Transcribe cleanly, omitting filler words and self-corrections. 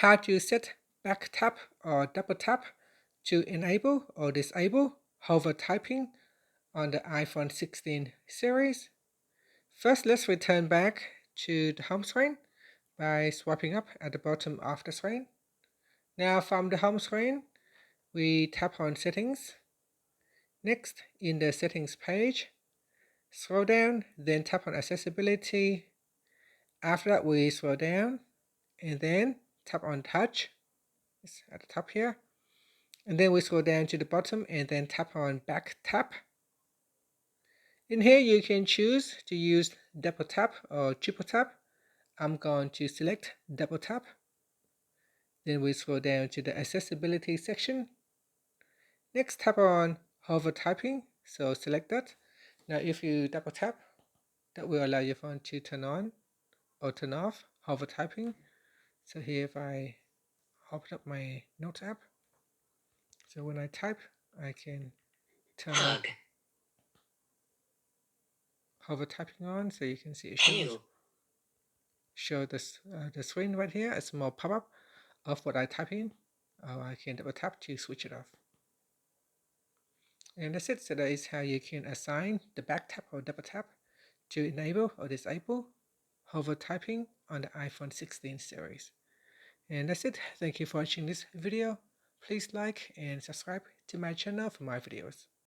how to set back tap or double tap to enable or disable hover typing on the iPhone 16 series. First, let's return back to the home screen by swiping up at the bottom of the screen. Now from the home screen, we tap on Settings. Next, in the Settings page, scroll down, then tap on Accessibility. After that, we scroll down and then tap on Touch. It's at the top here. And then we scroll down to the bottom and then tap on Back Tap. In here, you can choose to use double tap or triple tap. I'm going to select double tap. Then we scroll down to the Accessibility section. Next, tap on hover typing, so select that. Now if you double tap, that will allow your phone to turn on or turn off hover typing. So here if I open up my Notes app, so when I type, I can turn hover typing on, so you can see it show the screen right here, a small pop-up of what I type in. I can double tap to switch it off. And that's it. So that is how you can assign the back tap or double tap to enable or disable hover typing on the iPhone 16 series. And that's it. Thank you for watching this video. Please like and subscribe to my channel for more videos.